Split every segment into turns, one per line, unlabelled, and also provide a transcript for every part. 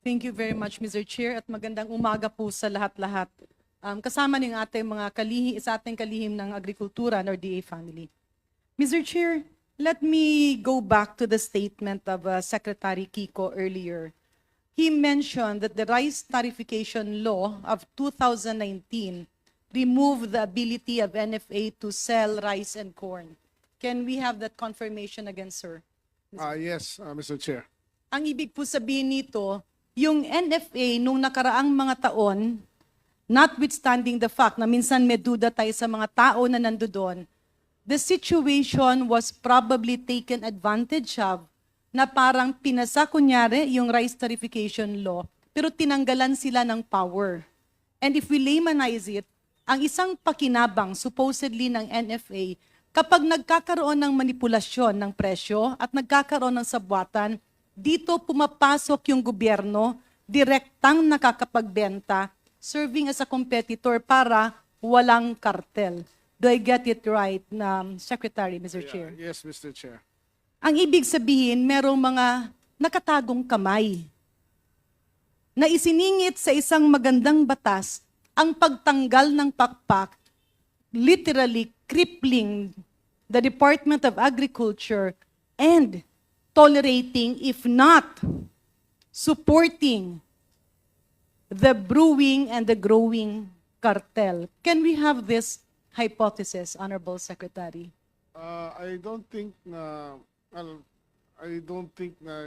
Thank you very much, Mr. Chair, at magandang umaga po sa lahat-lahat. Kasama ng ating mga sa ating kalihim ng agrikultura, NRDA family. Mr. Chair, let me go back to the statement of Secretary Kiko earlier. He mentioned that the rice tariffication law of 2019 removed the ability of NFA to sell rice and corn. Can we have that confirmation again, sir?
Yes, Mr. Chair.
Ang ibig po sabihin nito, yung NFA nung nakaraang mga taon, notwithstanding the fact na minsan may duda tayo sa mga tao na nandoon, the situation was probably taken advantage of na parang pinasa kunyari yung rice tariffication law, pero tinanggalan sila ng power. And if we laymanize it, ang isang pakinabang supposedly ng NFA, kapag nagkakaroon ng manipulasyon ng presyo at nagkakaroon ng sabwatan, dito pumapasok yung gobyerno, direktang nakakapagbenta, serving as a competitor para walang kartel. Do I get it right, Secretary, Mr. Chair?
Yes, Mr. Chair.
Ang ibig sabihin, merong mga nakatagong kamay na isiningit sa isang magandang batas ang pagtanggal ng pakpak, literally crippling the Department of Agriculture and tolerating, if not supporting, the brewing and the growing cartel. Can we have this hypothesis, Honorable Secretary?
I don't think na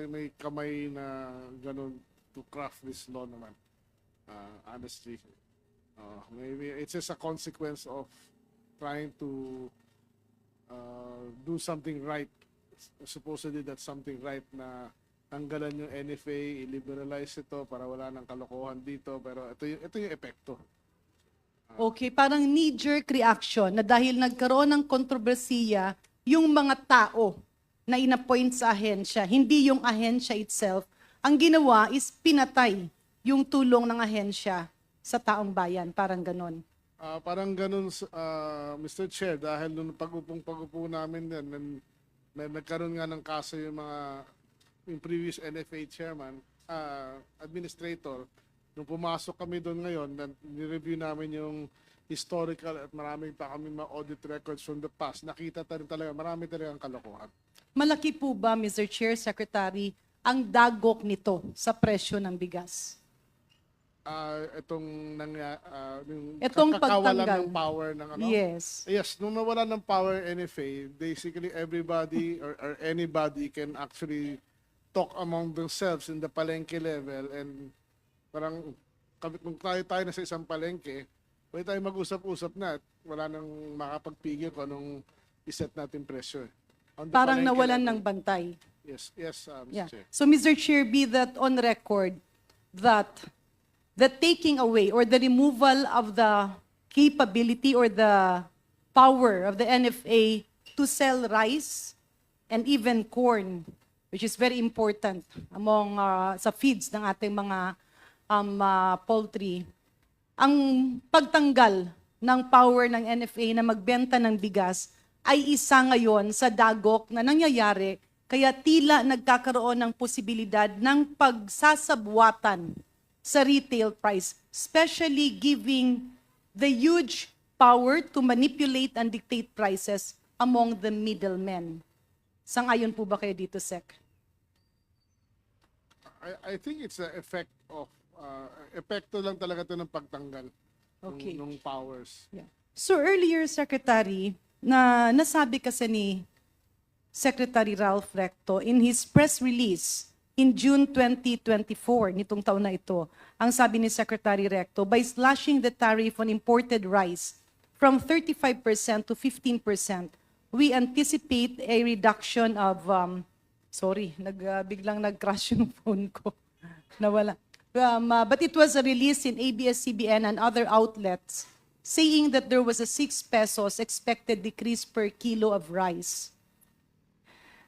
may kamay na ganun to craft this law naman. Honestly, maybe it's just a consequence of trying to do something right. Supposedly that's something right na tanggalan yung NFA, i-liberalize ito para wala nang kalokohan dito, pero ito yung epekto.
Okay, parang knee-jerk reaction na dahil nagkaroon ng kontrobersiya yung mga tao na inappoint sa ahensya, hindi yung ahensya itself, ang ginawa is pinatay yung tulong ng ahensya sa taong bayan, parang ganon.
Parang ganun, Mr. Chair, dahil nung pag-upo namin din, nagkaroon nga ng kaso yung previous NFA chairman, administrator. Nung pumasok kami doon ngayon, nireview namin yung historical at marami pa kami mga audit records from the past. Nakita rin talaga, marami talagang kalokohan.
Malaki po ba, Mr. Chair, Secretary, ang dagok nito sa presyo ng bigas?
Itong kakawalan
pagtanggal
ng power ng ano?
Yes.
Yes, nung nawalan ng power NFA, basically everybody or anybody can actually talk among themselves in the palengke level, and parang kung tayo na sa isang palengke, pwede tayo mag-usap-usap na at wala nang makapagpigil kung anong iset natin presyo. On the
Parang
palengke
nawalan
level.
ng bantay.
Yes, Mr.
Yeah.
Chair.
So, Mr. Chair, be that on record that the taking away or the removal of the capability or the power of the NFA to sell rice and even corn, which is very important among sa feeds ng ating mga poultry, ang pagtanggal ng power ng NFA na magbenta ng bigas ay isa ngayon sa dagok na nangyayari, kaya tila nagkakaroon ng posibilidad ng pagsasabwatan sa retail price, especially giving the huge power to manipulate and dictate prices among the middlemen. Sang-ayon po ba kayo dito, Sec?
I think it's the effect of epekto lang talaga ito ng pagtanggal
Okay.
ng powers.
Yeah. So earlier, Secretary, na nasabi kasi ni Secretary Ralph Recto in his press release in June 2024, nitong taon na ito, ang sabi ni Secretary Recto, by slashing the tariff on imported rice from 35% to 15%, we anticipate a reduction of, biglang nag-crash yung phone ko. Nawala. But it was released in ABS-CBN and other outlets saying that there was a 6 pesos expected decrease per kilo of rice.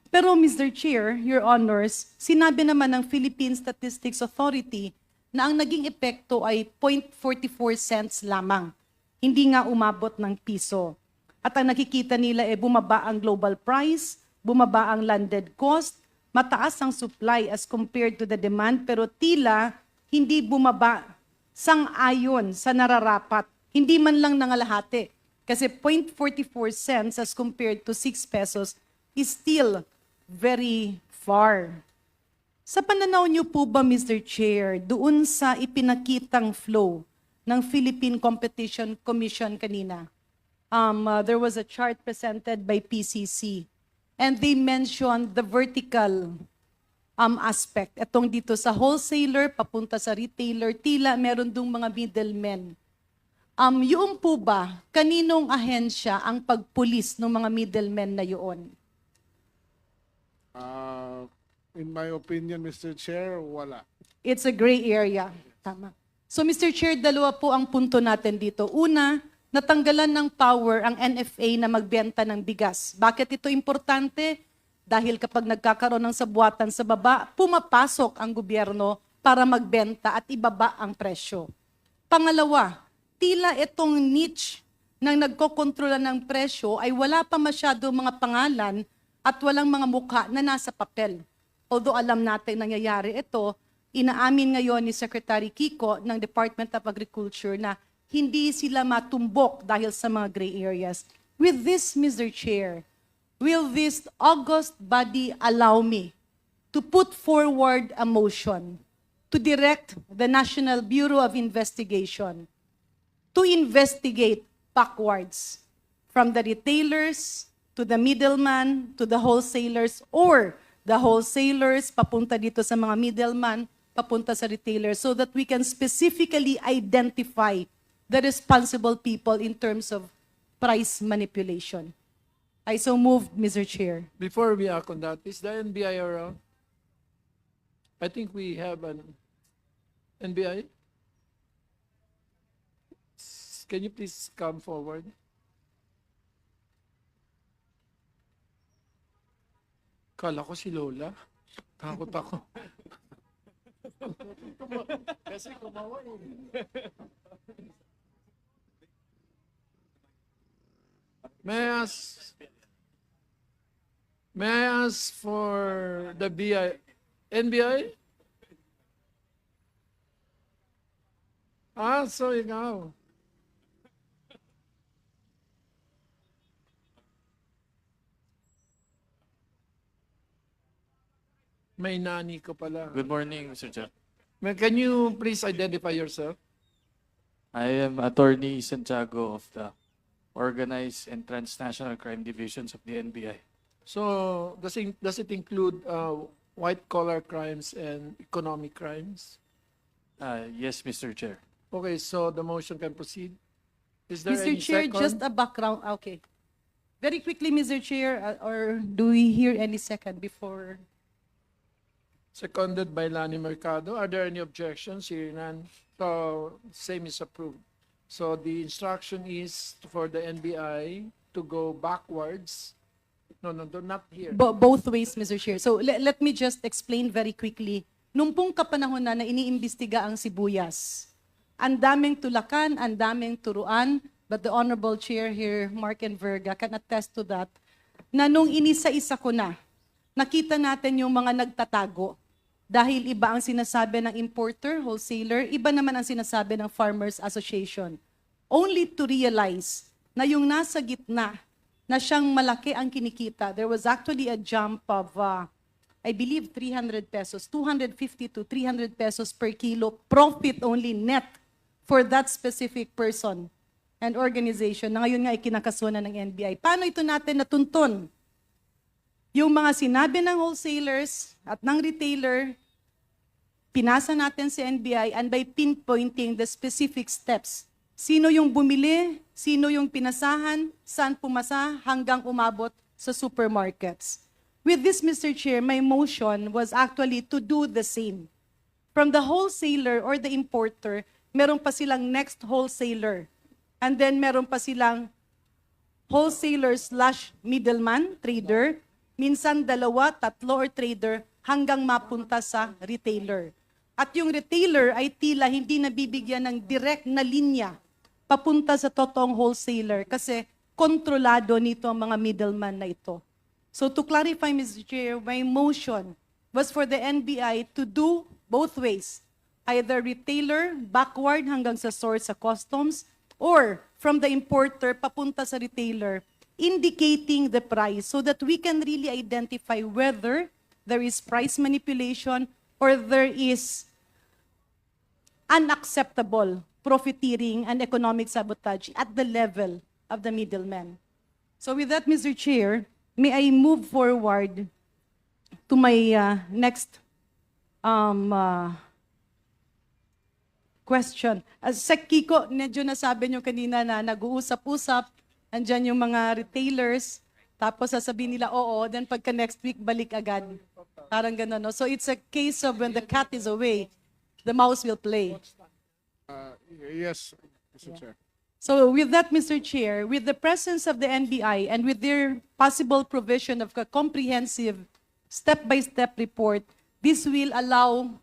Pero Mr. Chair, Your Honors, sinabi naman ng Philippine Statistics Authority na ang naging epekto ay 0.44 cents lamang. Hindi nga umabot ng piso. At ang nakikita nila ay bumaba ang global price, bumaba ang landed cost, mataas ang supply as compared to the demand, pero tila hindi bumaba sang-ayon sa nararapat. Hindi man lang nangalahati. Kasi 0.44 cents as compared to 6 pesos is still very far. Sa pananaw niyo po ba, Mr. Chair, doon sa ipinakitang flow ng Philippine Competition Commission kanina, there was a chart presented by PCC, and they mentioned the vertical aspect. Itong dito sa wholesaler, papunta sa retailer, tila meron dong mga middlemen. Yung po ba, kaninong ahensya ang pagpulis ng mga middlemen na yun?
In my opinion, Mr. Chair, wala.
It's a gray area. Tama. So, Mr. Chair, dalawa po ang punto natin dito. Una, natanggalan ng power ang NFA na magbenta ng bigas. Bakit ito importante? Dahil kapag nagkakaroon ng sabuatan sa baba, pumapasok ang gobyerno para magbenta at ibaba ang presyo. Pangalawa, tila itong niche ng nagkokontrola ng presyo ay wala pa masyado mga pangalan at walang mga mukha na nasa papel. Although alam natin nangyayari ito, inaamin ngayon ni Secretary Kiko ng Department of Agriculture na hindi sila matumbok dahil sa mga gray areas. With this, Mr. Chair, will this august body allow me to put forward a motion to direct the National Bureau of Investigation to investigate backwards from the retailers to the middleman to the wholesalers, or the wholesalers papunta dito sa mga middleman, papunta sa retailers, so that we can specifically identify the responsible people in terms of price manipulation. I so moved, Mr. Chair.
Before we act on that, is the NBI around? I think we have an NBI. Can you please come forward? Kala ko si Lola. Takot ako. Kasi kumawa eh. May I ask for the NBI? So ikaw. May nani ko pala.
Good morning, Mr. Chair.
Can you please identify yourself?
I am Attorney Santiago of the Organized and Transnational Crime Divisions of the NBI.
So, does it include white-collar crimes and economic crimes?
Yes, Mr. Chair.
Okay, so the motion can proceed. Is there
Mr.
any
Chair,
second?
just a background. Okay. Very quickly, Mr. Chair, or do we hear any second before?
Seconded by Lani Mercado. Are there any objections? Hearing none. So, same is approved. So, the instruction is for the NBI to go backwards. No, not here.
Both ways, Mr. Chair. So let me just explain very quickly. Nung pong kapanahon na iniimbestiga ang sibuyas, ang daming tulakan, ang daming turuan, but the Honorable Chair here, Mark and Verga, can attest to that, na nung inisa-isa ko na, nakita natin yung mga nagtatago. Dahil iba ang sinasabi ng importer, wholesaler, iba naman ang sinasabi ng Farmers Association. Only to realize na yung nasa gitna, na siyang malaki ang kinikita. There was actually a jump of, I believe, 300 pesos, 250 to 300 pesos per kilo, profit only net for that specific person and organization na ngayon nga ay kinakasuhan ng NBI. Paano ito natin natuntun? Yung mga sinabi ng wholesalers at ng retailer, pinasa natin sa NBI and by pinpointing the specific steps. Sino yung bumili, sino yung pinasahan, saan pumasa, hanggang umabot sa supermarkets. With this, Mr. Chair, my motion was actually to do the same. From the wholesaler or the importer, meron pa silang next wholesaler. And then meron pa silang wholesaler/middleman, trader, minsan dalawa, tatlo, or trader, hanggang mapunta sa retailer. At yung retailer ay tila hindi nabibigyan ng direct na linya papunta sa totoong wholesaler kasi kontrolado nito ang mga middleman na ito. So to clarify, Mr. Chair, my motion was for the NBI to do both ways. Either retailer, backward hanggang sa source sa customs, or from the importer papunta sa retailer, indicating the price so that we can really identify whether there is price manipulation or there is unacceptable profiteering and economic sabotage at the level of the middlemen. So with that, Mr. Chair, may I move forward to my next question. As Sec Kiko, medyo nasabi nyo kanina na nag-uusap-usap, andyan yung mga retailers, tapos sasabihin nila, oo, then pagka next week, balik agad. Parang gano'n, no? So it's a case of when the cat is away, the mouse will play.
Yes, Mr. Chair.
So with that, Mr. Chair, with the presence of the NBI and with their possible provision of a comprehensive step-by-step report, this will allow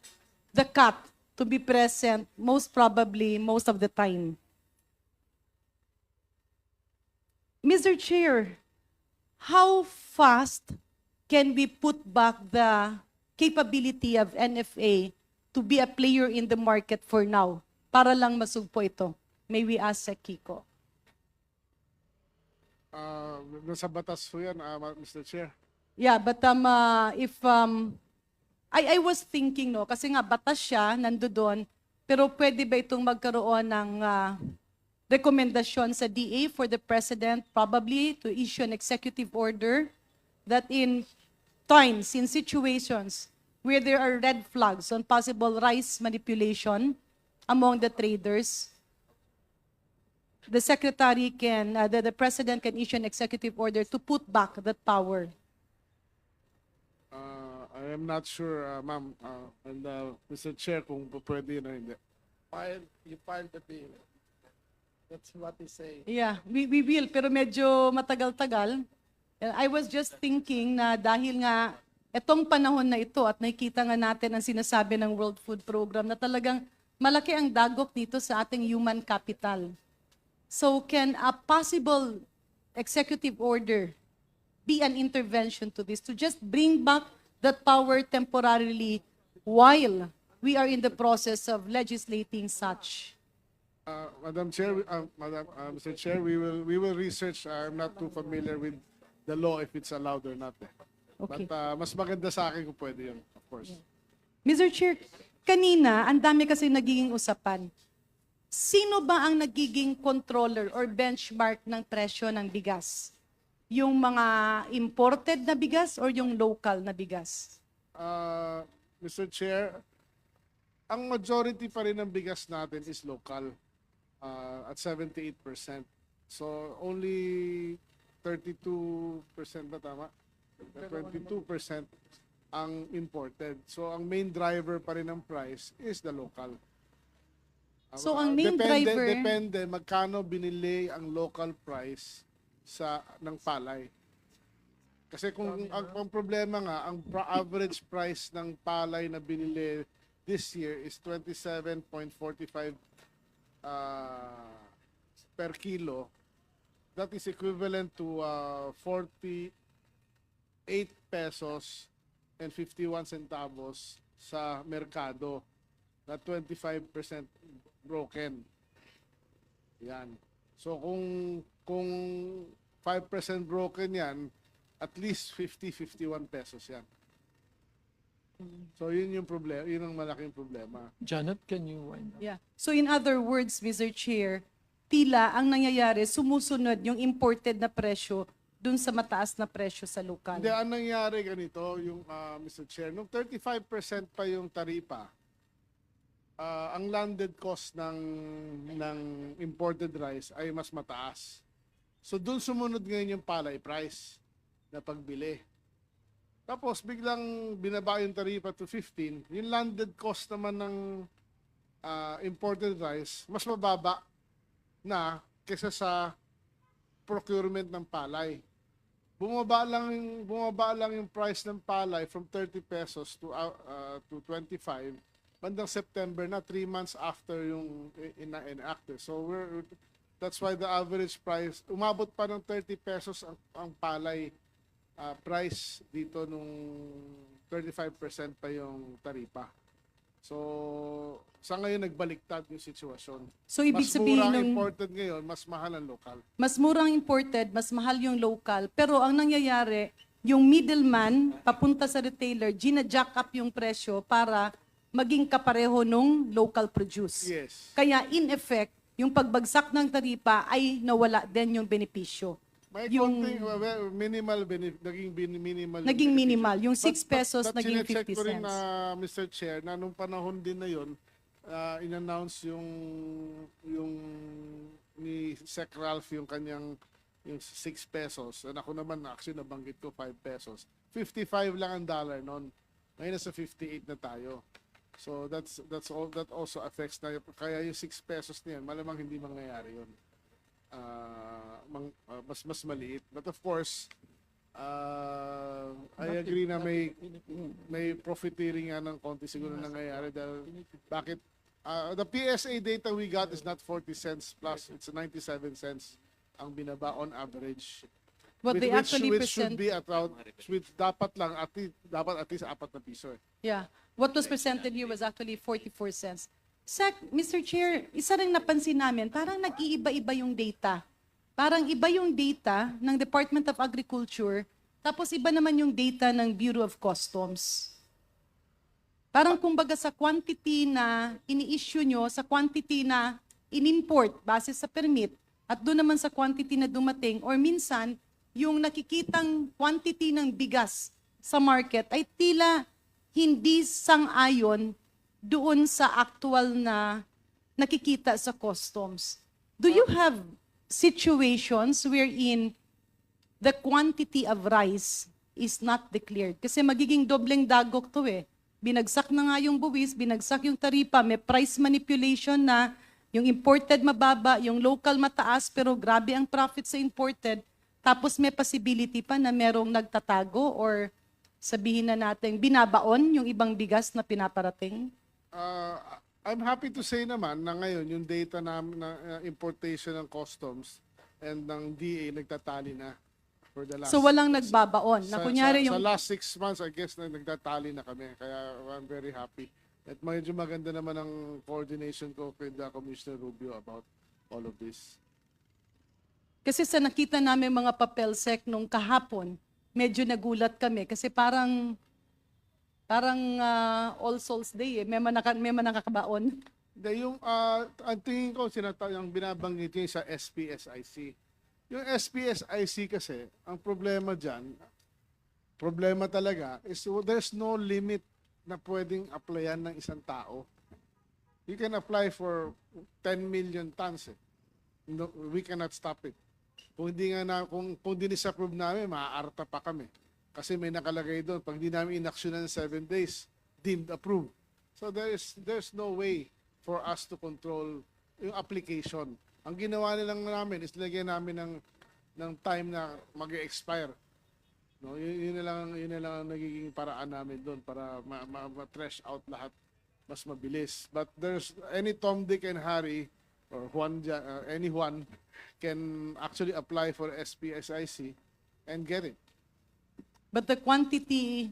the cat to be present most probably most of the time. Mr. Chair, how fast can we put back the capability of NFA to be a player in the market for now? Para lang masugpo ito. May we ask Sec Kiko?
Nasa batas po yan, Mr. Chair.
Yeah, but I was thinking, no, kasi nga batas siya, nandoon, pero pwede ba itong magkaroon ng rekomendasyon sa DA for the President probably to issue an executive order that in times, in situations where there are red flags on possible rice manipulation among the traders, the Secretary can, the President can issue an executive order to put back that power.
I am not sure, ma'am, and Mr. Chair, kung pwede na hindi.
You filed the bill. That's what he say.
Yeah, we will, pero medyo matagal-tagal. I was just thinking na dahil nga etong panahon na ito at nakikita nga natin ang sinasabi ng World Food Program na talagang malaki ang dagok nito sa ating human capital. So can a possible executive order be an intervention to this, to just bring back that power temporarily while we are in the process of legislating such?
Madam Chair, Mr. Chair, we will research. I'm not too familiar with the law if it's allowed or not.
Okay.
But mas maganda sa akin kung pwede yun, of course.
Mr. Chair, kanina, ang dami kasi nagiging usapan. Sino ba ang nagiging controller or benchmark ng presyo ng bigas? Yung mga imported na bigas or yung local na bigas?
Mr. Chair, ang majority pa rin ng bigas natin is local at 78%. So only 32% na tama? 22% ang imported. So ang main driver pa rin ng price is the local.
So ang main driver...
Depende magkano binili ang local price ng palay. Kasi kung ang problema nga, ang average price ng palay na binili this year is 27.45 per kilo. That is equivalent to 48 pesos and 51 centavos sa merkado na 25% broken. Yan. So kung 5% broken yan, at least 51 pesos yan. So yun yung problema, yun ang malaking problema.
Janet, can you wind up?
Yeah. So in other words, Mr. Chair, tila ang nangyayari, sumusunod yung imported na presyo dun sa mataas na presyo sa lokal.
Hindi, ang nangyari ganito, yung Mr. Chair, nung 35% pa yung taripa, ang landed cost ng imported rice ay mas mataas. So doon sumunod ngayon yung palay price na pagbili. Tapos biglang binaba yung taripa to 15, yung landed cost naman ng imported rice mas mababa na kaysa sa procurement ng palay. Bumaba lang yung price ng palay from 30 pesos to 25 bandang September na, 3 months after yung enacted. So that's why the average price umabot pa ng 30 pesos ang palay price dito nung 35% pa yung taripa. So, sa ngayon nagbaliktad yung sitwasyon.
So, ibig
Mas
sabihin
murang
nung
imported ngayon, mas mahal ang local.
mas murang imported, mas mahal yung local. Pero ang nangyayari, yung middleman, papunta sa retailer, gina-jack up yung presyo para maging kapareho nung local produce.
Yes.
Kaya in effect, yung pagbagsak ng taripa ay nawala din yung benepisyo.
May
Yung-
konting minimal minimal yung
Naging
benepisyo.
minimal. Yung 6 pesos
But
naging
sinecheck
50
ko rin
cents.
na Mr. Chair na nung panahon din na yon in-announce yung ni Sec Ralph yung kanyang yung 6 pesos. And ako naman actually nabanggit ko 5 pesos. 55 lang ang dollar noon. Ngayon nasa 58 na tayo. So that's all, that also affects na kaya yung 6 pesos na yan malamang hindi mangyayari yun. Mas maliit. But of course, I agree na may profiteering nga ng konti siguro nangyayari dahil bakit the PSA data we got is not 40 cents plus, it's 97 cents ang binaba on average.
What they actually
which should
present,
be around, which dapat at least 4 na piso eh.
yeah, what was presented here was actually 44 cents. Sec, Mr. Chair, isa rin napansin namin, parang nag-iiba-iba yung data. Parang iba yung data ng Department of Agriculture, tapos iba naman yung data ng Bureau of Customs. Parang kumbaga sa quantity na ini-issue nyo, sa quantity na in-import base sa permit, at doon naman sa quantity na dumating, or minsan, yung nakikitang quantity ng bigas sa market ay tila hindi sang-ayon doon sa actual na nakikita sa customs. Do you have situations wherein the quantity of rice is not declared? Kasi magiging dobleng dagok to eh. Binagsak na nga yung buwis, binagsak yung taripa, may price manipulation na, yung imported mababa, yung local mataas, pero grabe ang profit sa imported. Tapos may possibility pa na merong nagtatago or sabihin na natin binabaon yung ibang bigas na pinaparating.
I'm happy to say naman na ngayon yung data na importation ng customs and ng DA nagtatali na for the last.
So walang nagbabaon. Na kunyari
sa
yung
last 6 months, I guess na nagtatali na kami. Kaya I'm very happy. At medyo maganda naman ang coordination ko with Commissioner Rubio about all of this.
kasi sa nakita namin mga papel sec nung kahapon, medyo nagulat kami kasi parang All Souls Day eh. May manakakabaon.
Yung ang tingin ko yung binabanggit niyo sa SPSIC. Yung SPSIC kasi, ang problema talaga is there's no limit na pwedeng applyan ng isang tao. You can apply for 10 million tons eh. No, we cannot stop it. Kung hindi disapprove namin, maaarta pa kami. Kasi may nakalagay doon, pag di namin inaksyonan ng 7 days, deemed approved. So there's no way for us to control yung application. Ang ginawa nilang namin is lagyan namin ng time na mag-expire. No, yun na lang ang nagiging paraan namin doon para ma-trash out lahat mas mabilis. But there's any Tom, Dick, and Harry or anyone can actually apply for SPSIC and get it.
But the quantity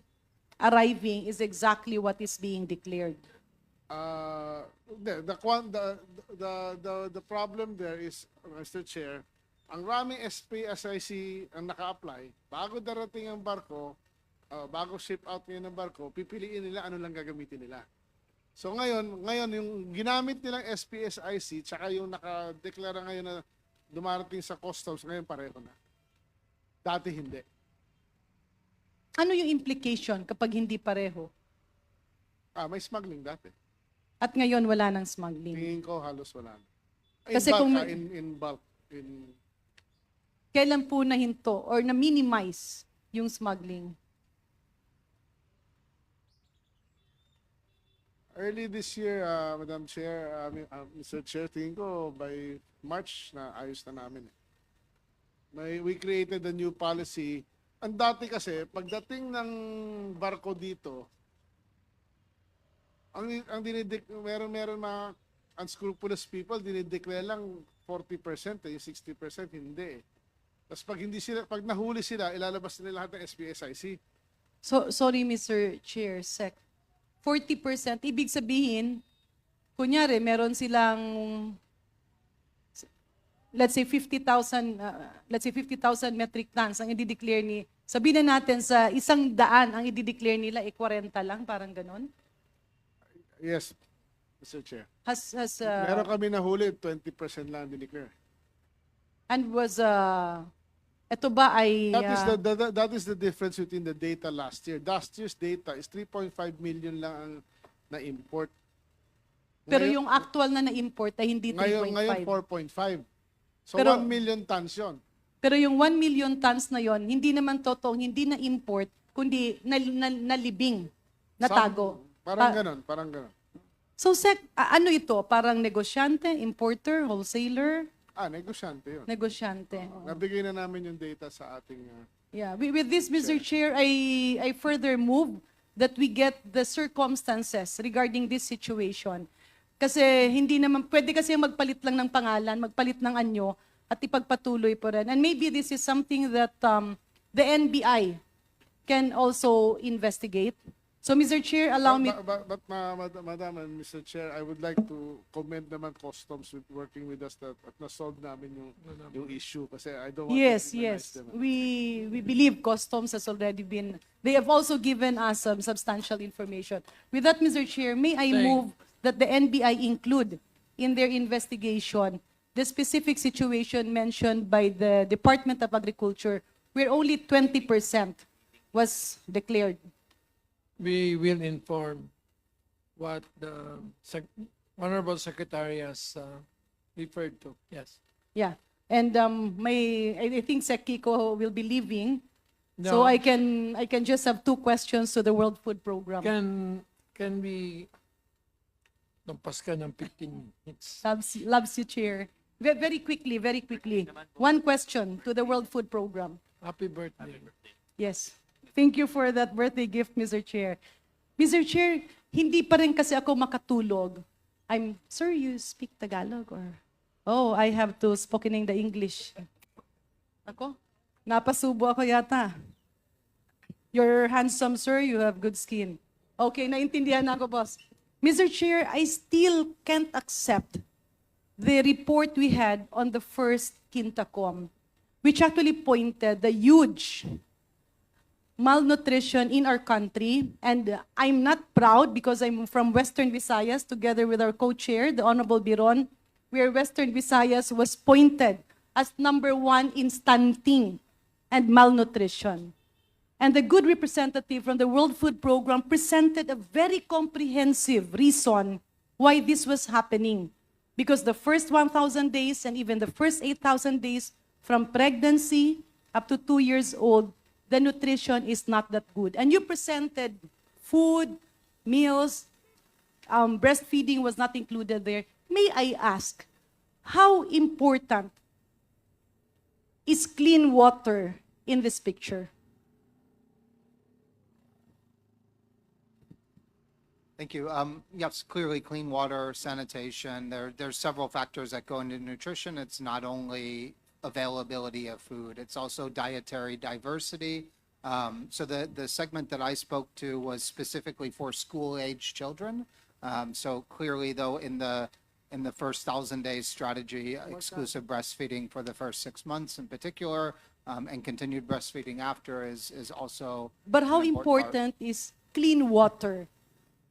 arriving is exactly what is being declared.
The problem there is, Mr. Chair, ang raming SPSIC ang naka-apply, bago darating ang barko, bago ship out ngayon ng barko, pipiliin nila ano lang gagamitin nila. So ngayon yung ginamit nilang SPSIC tsaka yung nakadeklara ngayon na dumarating sa customs, ngayon pareho na. Dati hindi.
Ano yung implication kapag hindi pareho?
May smuggling dati.
At ngayon wala nang smuggling.
Tingin ko halos wala na.
Kasi kung
In bulk.
kailan po nahinto or na-minimize yung smuggling?
Early this year, Madam Chair, Mr. Chair, tingin ko by March na ayos na namin. We created a new policy. Ang dati kasi, pagdating ng barko dito, meron mga unscrupulous people, dinideclare lang 40%, yung 60% hindi. Tapos pag nahuli sila, ilalabas nila lahat ng SPSIC.
So, sorry, Mr. Chair, Sec. 40%, ibig sabihin, kunyari, meron silang, let's say 50,000 metric tons ang i-declare ni, sabihin na natin sa 100 ang i-declare nila, 40 lang, parang ganon.
Yes, Mr. Chair.
Meron
Meron kami nahuli, 20% lang dineclare.
and was, ito ba ay,
That is the difference between the data last year. Last year's data is 3.5 million lang ang na-import.
pero
Ngayon-
yung actual na na-import ay hindi
Ngayon
3.5.
4.5. So
Pero-
1 million tons yon.
Pero yung 1 million tons na yon, hindi naman totoong, hindi na-import, kundi nalibing, natago.
Parang ganon.
So, Sec, ano ito? Parang negosyante, importer, wholesaler,
Negosyante yun.
negosyante.
Nabigay na namin yung data sa ating...
Yeah. With this, Mr. Chair, I further move that we get the circumstances regarding this situation. Kasi hindi naman, pwede kasi magpalit lang ng pangalan, magpalit ng anyo, at ipagpatuloy po rin. And maybe this is something that the NBI can also investigate. So, Mr. Chair, allow me...
Madam and Mr. Chair, I would like to commend naman Customs with working with us at na-solve namin yung issue kasi I don't want
Yes,
to
yes.
penalize them.
We believe Customs has already been, they have also given us some substantial information. With that, Mr. Chair, may I move that the NBI include in their investigation the specific situation mentioned by the Department of Agriculture where only 20% was declared.
We will inform what the Honorable Secretary has referred to. Yes.
Yeah. And I think Sec Kiko will be leaving. So
No.
I can just have 2 questions to the World Food Program.
Can we lampas ka ng 15 minutes?
Loves you, Chair. Very quickly, very quickly. 1 question to the World Food Program.
Happy birthday.
Yes. Thank you for that birthday gift, Mr. Chair. Mr. Chair, hindi pa rin kasi ako makatulog. Sir, you speak Tagalog or? Oh, I have to spoken in the English. Ako? Napasubo ako yata. You're handsome, sir. You have good skin. Okay, naintindihan ako, boss. Mr. Chair, I still can't accept the report we had on the first Quintacom, which actually pointed the huge malnutrition in our country. And I'm not proud because I'm from Western Visayas together with our co-chair, the Honorable Biron, where Western Visayas was pointed as number 1 in stunting and malnutrition. And the good representative from the World Food Program presented a very comprehensive reason why this was happening. Because the first 1,000 days and even the first 8,000 days from pregnancy up to 2 years old, the nutrition is not that good. And you presented food, meals, breastfeeding was not included there. May I ask, how important is clean water in this picture?
Thank you. Yes, clearly clean water, sanitation, there's several factors that go into nutrition. It's not only availability of food, it's also dietary diversity. So the segment that I spoke to was specifically for school-age children. So clearly, though, in the first 1,000 days strategy, exclusive breastfeeding for the first 6 months in particular, and continued breastfeeding after is also.
But how
an
important is clean water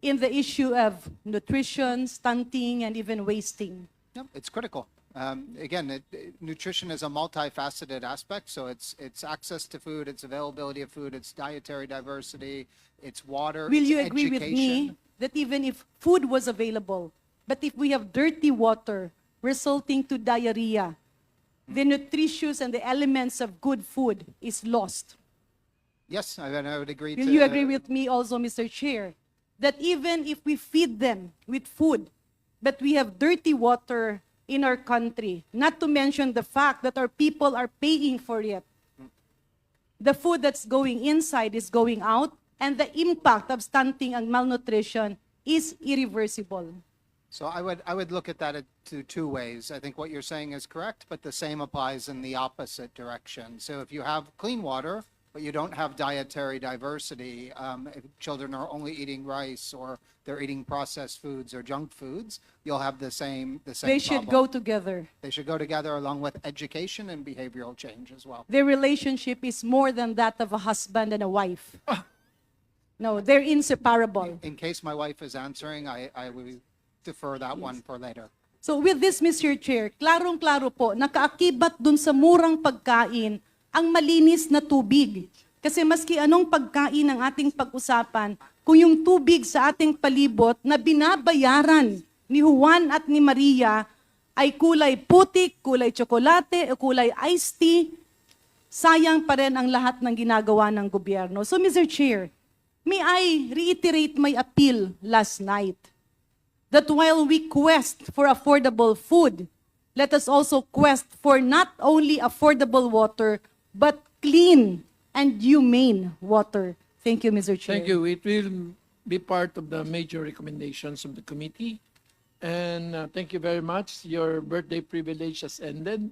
in the issue of nutrition, stunting, and even wasting?
Yep, it's critical. Again, nutrition is a multifaceted aspect, so it's access to food, it's availability of food, it's dietary diversity, it's water,
Will
it's
you agree with me
education.
that even if food was available, but if we have dirty water resulting to diarrhea, the nutritious and the elements of good food is lost?
Yes, I would agree.
Will you agree with me also, Mr. Chair, that even if we feed them with food, but we have dirty water in our country, not to mention the fact that our people are paying for it, the food that's going inside is going out, and the impact of stunting and malnutrition is irreversible?
So I would look at that to two ways. I think what you're saying is correct, but the same applies in the opposite direction. So if you have clean water, but you don't have dietary diversity, if children are only eating rice or they're eating processed foods or junk foods, you'll have the same
They should
problem.
go together.
They should go together along with education and behavioral change as well.
Their relationship is more than that of a husband and a wife. No, they're inseparable.
In case my wife is answering, I will defer that one for later.
So with this, Mr. Chair, klarong-klaro po, nakaakibat dun sa murang pagkain ang malinis na tubig. Kasi maski anong pagkain ang ating pag-usapan, kung yung tubig sa ating palibot na binabayaran ni Juan at ni Maria ay kulay putik, kulay tsokolate, o kulay iced tea, sayang pa rin ang lahat ng ginagawa ng gobyerno. So Mr. Chair, may I reiterate my appeal last night that while we quest for affordable food, let us also quest for not only affordable water, but clean and humane water. Thank you, Mr. Chair.
Thank you. It will be part of the major recommendations of the committee. And thank you very much. Your birthday privilege has ended.